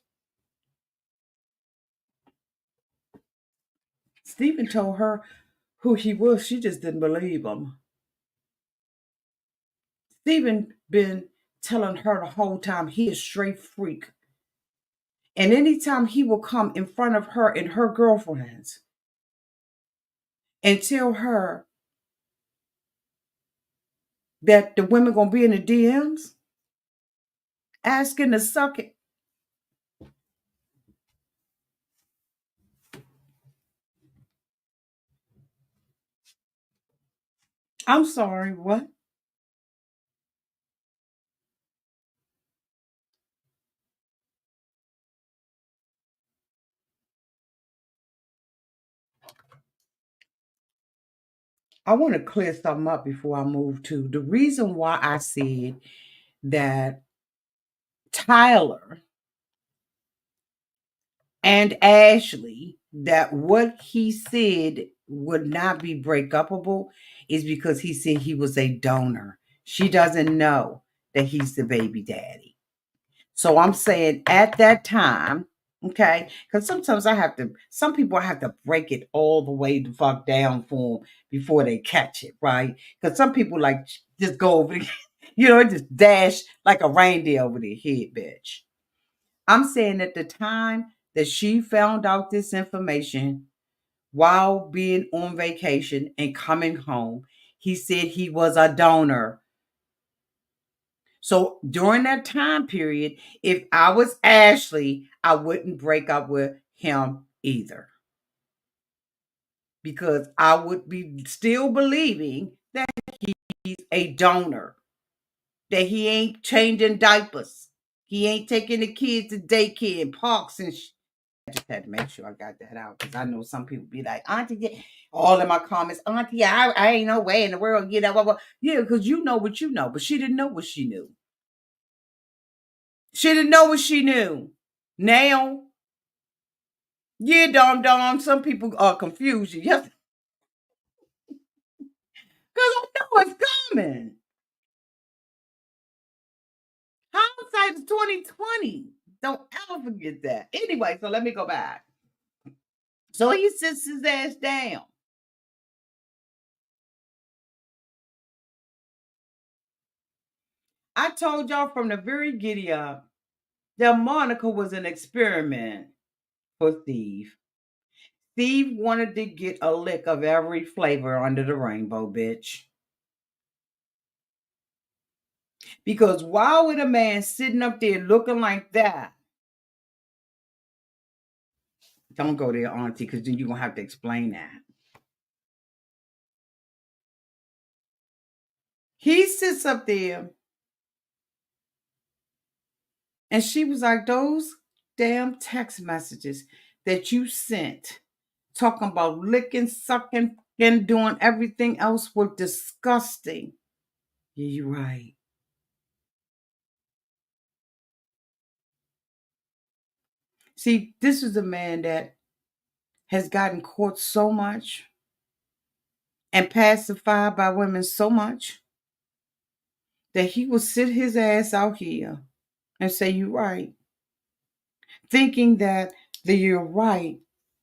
Stephen told her who he was. She just didn't believe him. Stephen been telling her the whole time he is straight freak. And anytime he will come in front of her and her girlfriends and tell her that the women gonna be in the DMs asking to suck it. I'm sorry, what? I want to clear something up before I move to the reason why I said that Tyler and Ashley, that what he said would not be breakupable is because he said he was a donor. She doesn't know that he's the baby daddy. So I'm saying at that time, okay, because sometimes some people I have to break it all the way the fuck down for them before they catch it, right? Because some people like just go over, just dash like a reindeer over their head, bitch. I'm saying at the time that she found out this information while being on vacation and coming home, he said he was a donor. So during that time period, if I was Ashley, I wouldn't break up with him either. Because I would be still believing that he's a donor, that he ain't changing diapers. He ain't taking the kids to daycare and parks and I just had to make sure I got that out because I know some people be like, Auntie, all in my comments, Auntie, I ain't no way in the world, blah, blah. Yeah, because you know what you know, but she didn't know what she knew. She didn't know what she knew. Now, yeah, dom, some people are confused. Yes, because I know it's coming. Hindsight is 2020. Don't ever forget that. Anyway, so let me go back. So he sits his ass down. I told y'all from the very giddy up that Monica was an experiment for Steve. Steve wanted to get a lick of every flavor under the rainbow, bitch. Because why would a man sitting up there looking like that? Don't go there, Auntie, because then you're going to have to explain that. He sits up there and she was like, those damn text messages that you sent talking about licking, sucking, and doing everything else were disgusting. Yeah, you're right. See, this is a man that has gotten caught so much and pacified by women so much that he will sit his ass out here and say, you're right, thinking that the you're right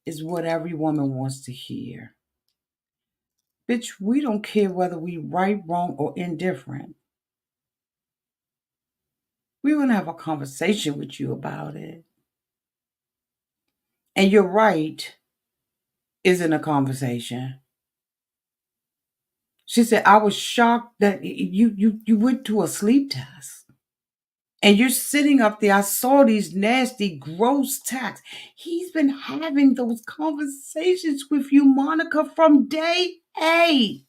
is what every woman wants to hear. Bitch, we don't care whether we right, wrong, or indifferent. We want to have a conversation with you about it. And you're right isn't a conversation. She said, I was shocked that you went to a sleep test. And you're sitting up there. I saw these nasty, gross texts. He's been having those conversations with you, Monica, from day A.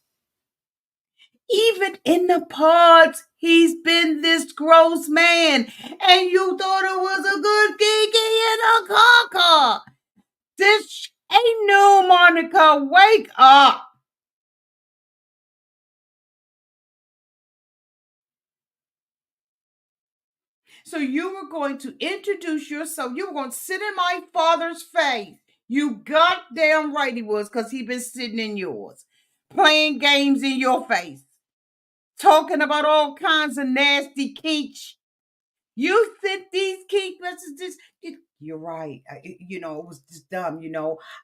Even in the pods, he's been this gross man. And you thought it was a good kiki in a caca. This ain't new, Monica. Wake up. So you were going to introduce yourself. You were going to sit in my father's face. You goddamn right he was, because he been sitting in yours. Playing games in your face. Talking about all kinds of nasty kinks. You sent these kink messages. You're right. It was just dumb.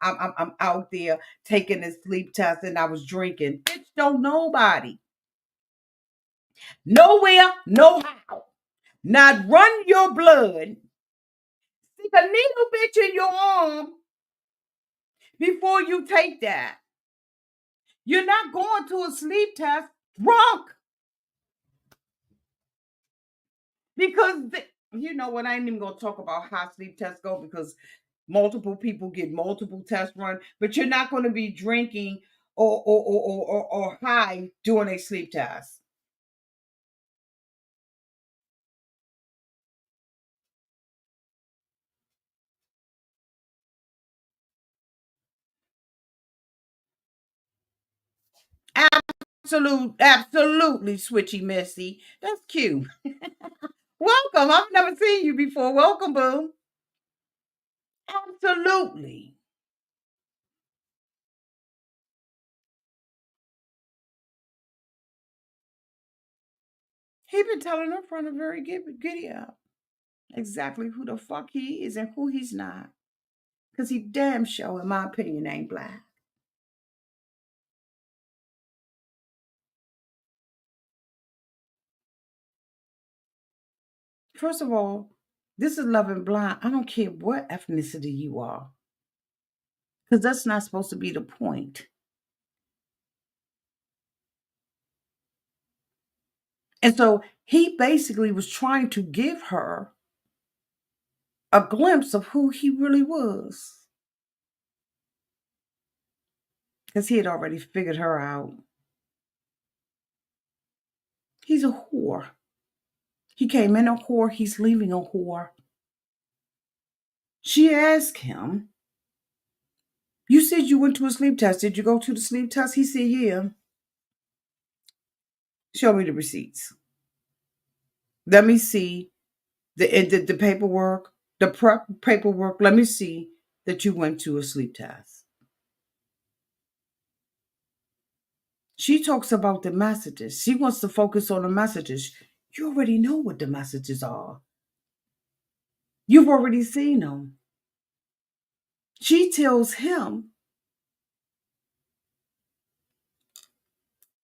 I'm out there taking a sleep test and I was drinking. Bitch, don't nobody. Nowhere, no how. Not run your blood. Stick a needle bitch in your arm before you take that. You're not going to a sleep test drunk because you know what? I ain't even gonna talk about how sleep tests go because multiple people get multiple tests run, but you're not going to be drinking or high during a sleep test. Absolutely, switchy Missy. That's cute. Welcome. I've never seen you before. Welcome, boo. Absolutely. He been telling her from a very giddy up exactly who the fuck he is and who he's not. Because he damn sure, in my opinion, ain't black. First of all, this is loving blind. I don't care what ethnicity you are. Because that's not supposed to be the point. And so he basically was trying to give her a glimpse of who he really was. Because he had already figured her out. He's a whore. He came in a whore, he's leaving a whore. She asked him, you said you went to a sleep test. Did you go to the sleep test? He said, yeah. Show me the receipts. Let me see the paperwork, the prep paperwork. Let me see that you went to a sleep test. She talks about the messages. She wants to focus on the messages. You already know what the messages are. You've already seen them. She tells him,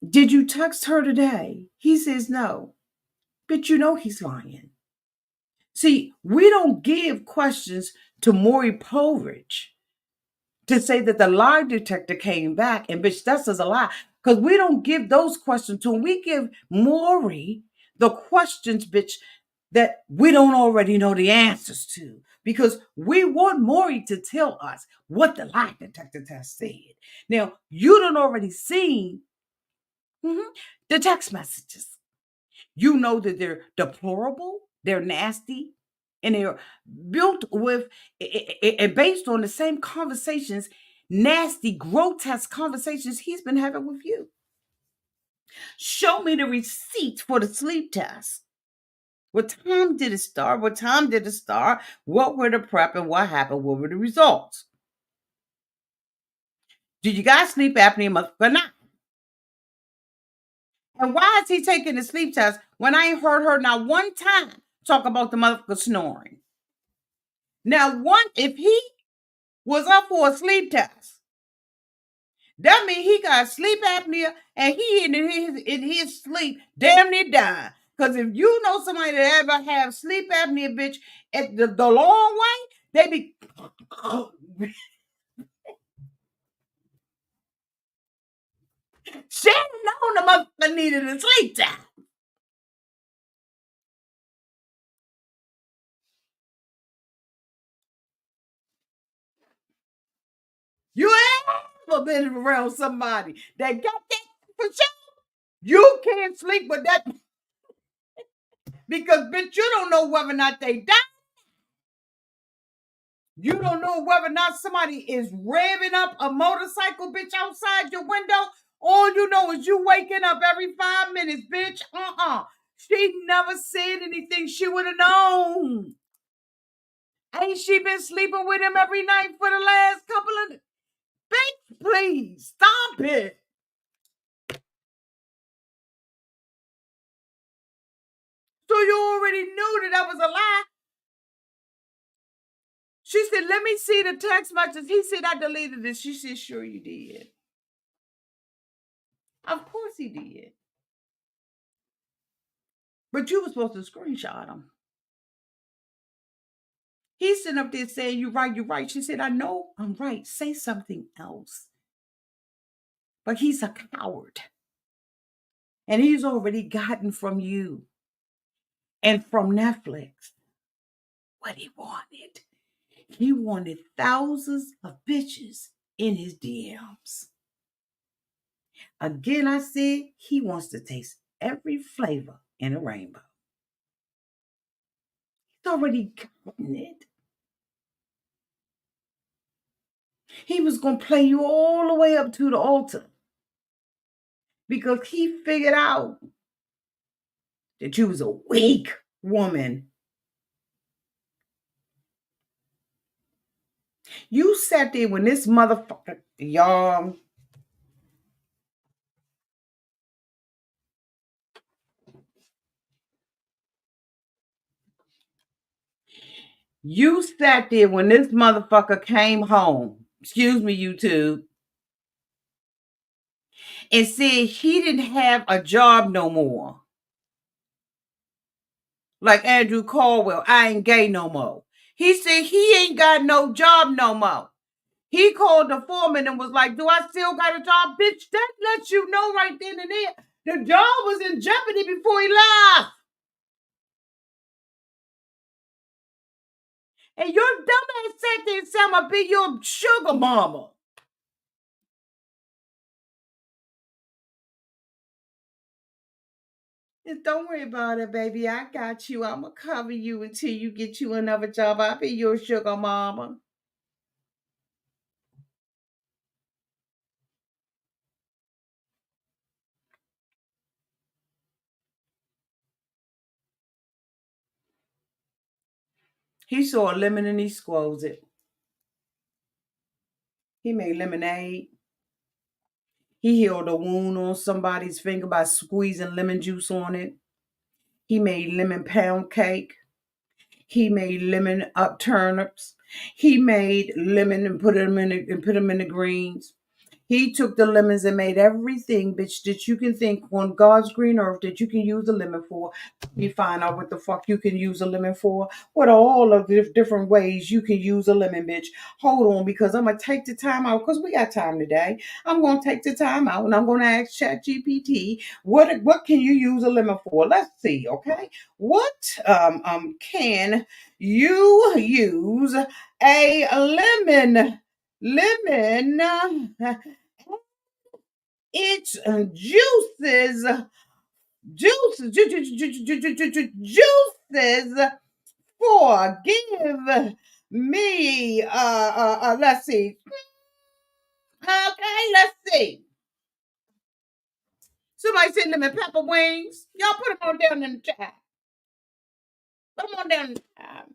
did you text her today? He says no. But you know he's lying. See, we don't give questions to Maury Povich to say that the lie detector came back and bitch, that's just a lie. Because we don't give those questions to him. We give Maury the questions, bitch, that we don't already know the answers to. Because we want Maury to tell us what the lie detector test said. Now, you done already seen the text messages. You know that they're deplorable, they're nasty, and they're built with and based on the same conversations, nasty, grotesque conversations he's been having with you. Show me the receipts for the sleep test. What time did it start? What time did it start? What were the prep and what happened? What were the results? Did you guys sleep apnea or not? And why is he taking the sleep test when I ain't heard her not one time talk about the motherfucker snoring? Now, if he was up for a sleep test, that means he got sleep apnea and he in his sleep damn near dying. Because if you know somebody that ever have sleep apnea, bitch, at the long way, they be She didn't know the motherfucker needed a sleep time. You ain't ever been around somebody that got that for sure. You can't sleep with that because, bitch, you don't know whether or not they die. You don't know whether or not somebody is revving up a motorcycle, bitch, outside your window. All you know is you waking up every 5 minutes, bitch. She never said anything. She would have known. Ain't she been sleeping with him every night for the last couple of... Bitch, please, stop it. So you already knew that that was a lie. She said, let me see the text messages. He said, I deleted it. She said, sure you did. Of course he did. But you were supposed to screenshot him. He's sitting up there saying, you're right, you're right. She said, I know I'm right. Say something else. But he's a coward. And he's already gotten from you and from Netflix what he wanted. He wanted thousands of bitches in his DMs. Again, I said he wants to taste every flavor in a rainbow. He's already gotten it. He was going to play you all the way up to the altar because he figured out that you was a weak woman. You sat there when this motherfucker, y'all. You sat there when this motherfucker came home. Excuse me, YouTube. And said he didn't have a job no more. Like Andrew Caldwell, I ain't gay no more. He said he ain't got no job no more. He called the foreman and was like, do I still got a job? Bitch, that lets you know right then and there. The job was in jeopardy before he left. And your dumb ass sat there and said, I'm going to be your sugar mama. Just don't worry about it, baby. I got you. I'm going to cover you until you get you another job. I'll be your sugar mama. He saw a lemon and he squoze it. He made lemonade. He healed a wound on somebody's finger by squeezing lemon juice on it. He made lemon pound cake. He made lemon up turnips. He made lemon and put them in the greens. He took the lemons and made everything, bitch, that you can think on God's green earth that you can use a lemon for. You find out what the fuck you can use a lemon for. What are all of the different ways you can use a lemon, bitch? Hold on, because I'm going to take the time out, because we got time today. I'm going to take the time out and I'm going to ask ChatGPT, what can you use a lemon for? Let's see, okay? What can you use a lemon its juices for? Give me let's see. Okay, let's see. Somebody said lemon pepper wings. Y'all put them on down in the chat. Put them on down in the chat.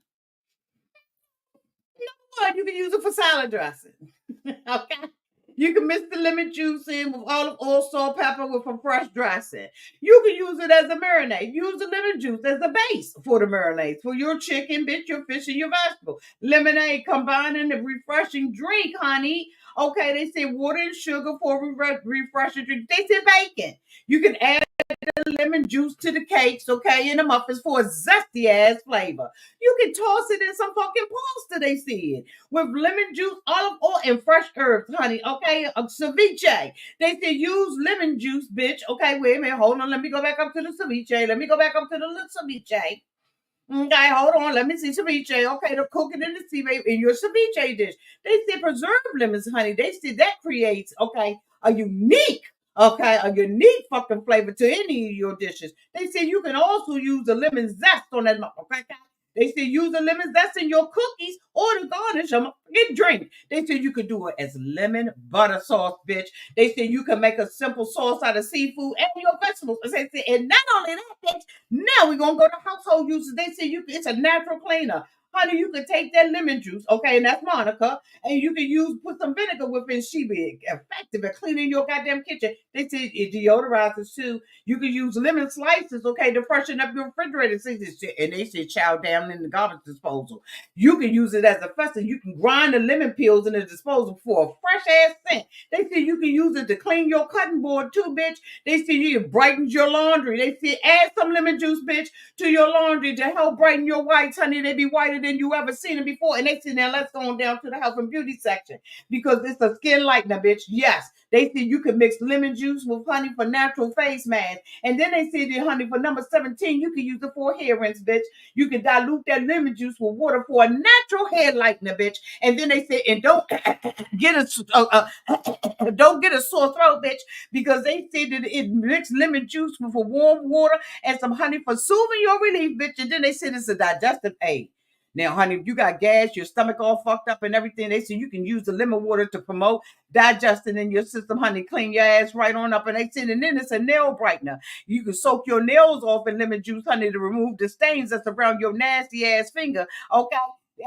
You know what? You can use it for salad dressing. Okay. You can mix the lemon juice in with olive oil, salt, pepper with some fresh dressing. You can use it as a marinade. Use the lemon juice as the base for the marinades. For your chicken, bitch, your fish, and your vegetable. Lemonade combining the refreshing drink, honey. Okay, they say water and sugar for refreshing drink. They say bacon. You can add the lemon juice to the cakes, okay, and the muffins for a zesty ass flavor. You can toss it in some fucking pasta, they said, with lemon juice, olive oil, and fresh herbs, honey, okay? A ceviche. They said use lemon juice, bitch. Okay, wait a minute, hold on. Let me go back up to the ceviche. Let me go back up to the little ceviche. Okay, hold on. Let me see ceviche. Okay, to cook it in the ceviche in your ceviche dish. They said preserved lemons, honey. They said that creates a unique fucking flavor to any of your dishes. They said you can also use the lemon zest on that. Okay, they said use the lemon zest in your cookies or to garnish a drink. They said you could do it as lemon butter sauce, bitch. They said you can make a simple sauce out of seafood and your vegetables. They said, and not only that, bitch. Now we're gonna go to household uses. They say it's a natural cleaner. Honey, you can take that lemon juice, okay, and that's Monica, and you can put some vinegar with it. She be effective at cleaning your goddamn kitchen. They say it deodorizes too. You can use lemon slices, okay, to freshen up your refrigerator. And they say chow down in the garbage disposal. You can use it as a fester. You can grind the lemon peels in the disposal for a fresh ass scent. They say you can use it to clean your cutting board too, bitch. They say it brightens your laundry. They say add some lemon juice, bitch, to your laundry to help brighten your whites, honey. They be whiter than you ever seen them before. And they say now let's go on down to the health and beauty section because it's a skin lightener, bitch. Yes, they say you can mix lemon juice with honey for natural face mask. And then they say that honey for number 17, you can use it for hair rinse, bitch. You can dilute that lemon juice with water for a natural hair lightener, bitch. And then they say, and don't get don't get a sore throat, bitch, because they say that it mixed lemon juice with a warm water and some honey for soothing your relief, bitch. And then they said it's a digestive aid. Now, honey, if you got gas, your stomach all fucked up and everything, they say you can use the lemon water to promote digestion in your system, honey. Clean your ass right on up. And they said, and then it's a nail brightener. You can soak your nails off in lemon juice, honey, to remove the stains that's around your nasty ass finger. Okay,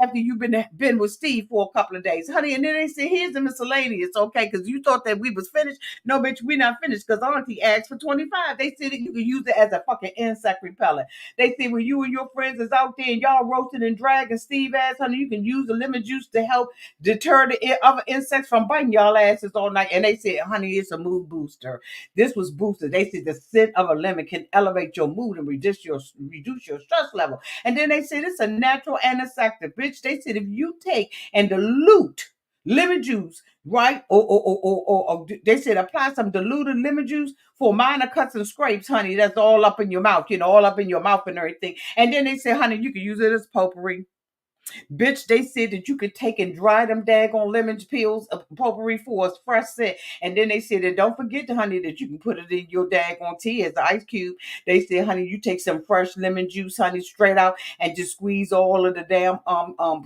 after you've been with Steve for a couple of days, honey. And then they say, here's the miscellaneous, okay? Because you thought that we was finished. No, bitch, we not finished because Auntie asked for 25. They said that you can use it as a fucking insect repellent. They say when you and your friends is out there and y'all roasting and dragging Steve ass, honey, you can use the lemon juice to help deter the other insects from biting y'all asses all night. And they said, honey, it's a mood booster. This was boosted. They said the scent of a lemon can elevate your mood and reduce your stress level. And then they said it's a natural antiseptic, bitch. They said if you take and dilute lemon juice, right? Or they said apply some diluted lemon juice for minor cuts and scrapes, honey. That's all up in your mouth, all up in your mouth and everything. And then they said, honey, you can use it as potpourri. Bitch, they said that you could take and dry them daggone lemon peels of potpourri for a fresh scent. And then they said that don't forget, honey, that you can put it in your daggone tea as an ice cube. They said, honey, you take some fresh lemon juice, honey, straight out and just squeeze all of the damn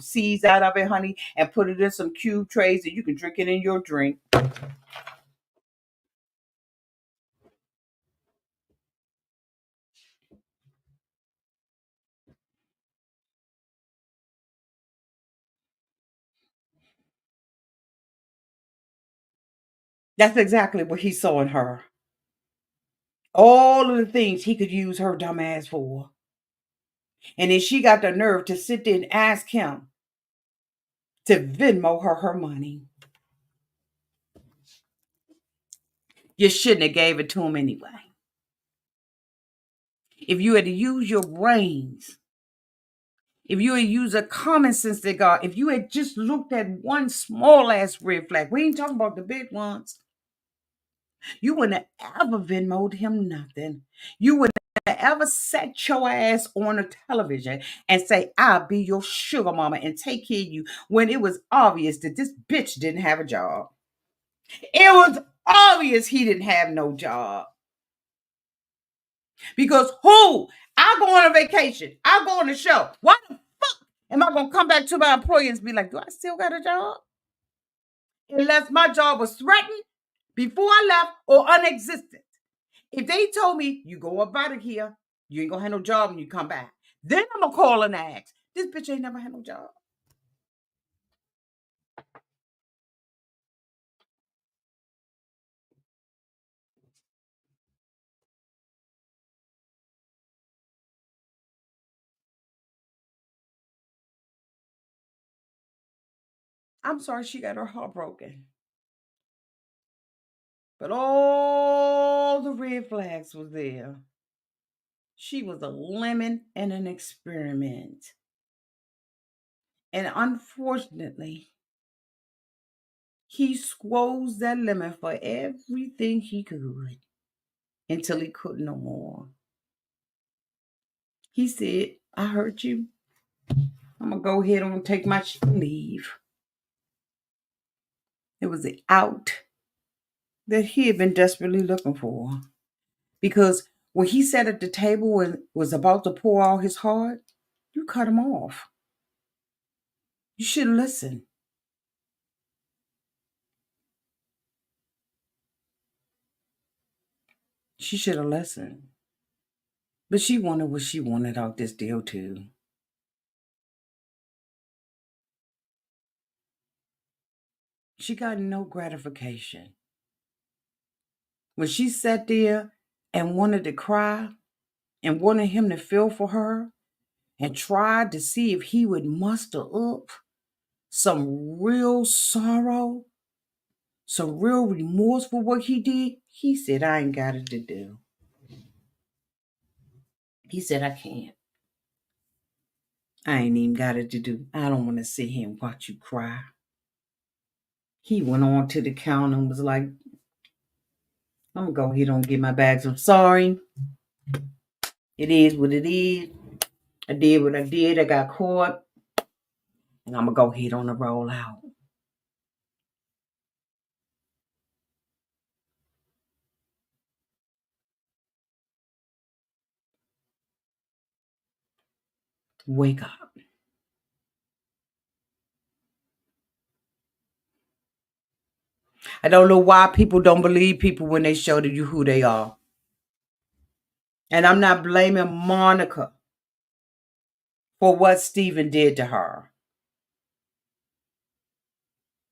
seeds out of it, honey, and put it in some cube trays and you can drink it in your drink. That's exactly what he saw in her. All of the things he could use her dumb ass for. And then she got the nerve to sit there and ask him to Venmo her money. You shouldn't have gave it to him anyway. If you had to use your brains, if you had used a common sense that God, if you had just looked at one small ass red flag, we ain't talking about the big ones. You wouldn't have ever Venmoed him nothing. You wouldn't have ever set your ass on a television and say, I'll be your sugar mama and take care of you when it was obvious that this bitch didn't have a job. It was obvious he didn't have no job. Because who? I go on a vacation. I go on a show. Why the fuck am I gonna come back to my employers and be like, do I still got a job? Unless my job was threatened before I left or unexistent. If they told me you go up out of here, you ain't gonna have no job when you come back. Then I'm gonna call and ask. This bitch ain't never had no job. I'm sorry she got her heart broken. But all the red flags was there. She was a lemon and an experiment. And unfortunately, he squoze that lemon for everything he could until he could no more. He said, I hurt you. I'm going to go ahead and take my leave. It was the out that he had been desperately looking for. Because when he sat at the table and was about to pour out his heart, you cut him off. You should listen. She should have listened. But she wanted what she wanted out this deal too. She got no gratification. When she sat there and wanted to cry and wanted him to feel for her and tried to see if he would muster up some real sorrow, some real remorse for what he did, he said, I ain't got it to do. He said, I can't. I ain't even got it to do. I don't want to sit here and watch you cry. He went on to the counter and was like, I'm going to go ahead and get my bags. I'm sorry. It is what it is. I did what I did. I got caught. And I'm going to go ahead on the roll out. Wake up. I don't know why people don't believe people when they show you who they are. And I'm not blaming Monica for what Stephen did to her.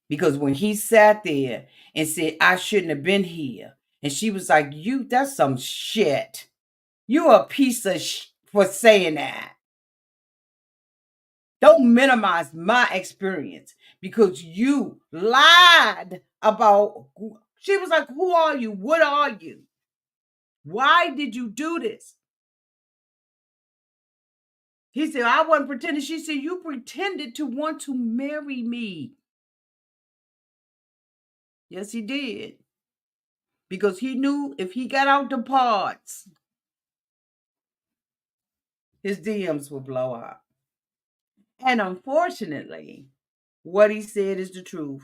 Because when he sat there and said, I shouldn't have been here. And she was like, that's some shit. You a piece of for saying that. Don't minimize my experience because you lied about. She was like, who are you? What are you? Why did you do this? He said, I wasn't pretending. She said, you pretended to want to marry me. Yes, he did. Because he knew if he got out the parts, his DMs would blow up. And unfortunately, what he said is the truth.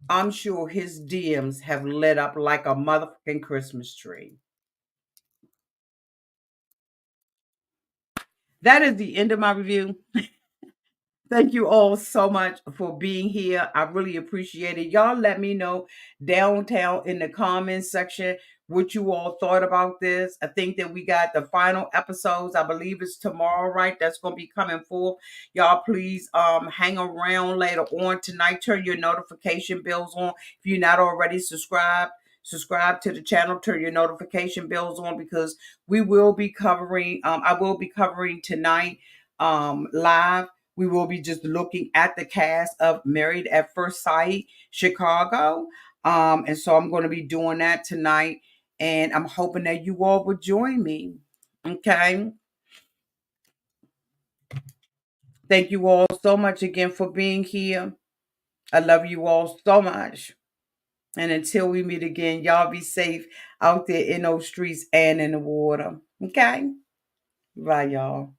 I'm sure his DMs have lit up like a motherfucking Christmas tree. That is the end of my review. Thank you all so much for being here. I really appreciate it. Y'all let me know downtown in the comments section what you all thought about this. I think that we got the final episodes. I believe it's tomorrow, right? That's going to be coming forth. Y'all please hang around later on tonight. Turn your notification bells on. If you're not already subscribed, subscribe to the channel. Turn your notification bells on because we will be covering, I will be covering tonight live. We will be just looking at the cast of Married at First Sight Chicago. And so I'm going to be doing that tonight. And I'm hoping that you all will join me. Okay. Thank you all so much again for being here. I love you all so much. And until we meet again, y'all be safe out there in those streets and in the water. Okay. Bye, y'all.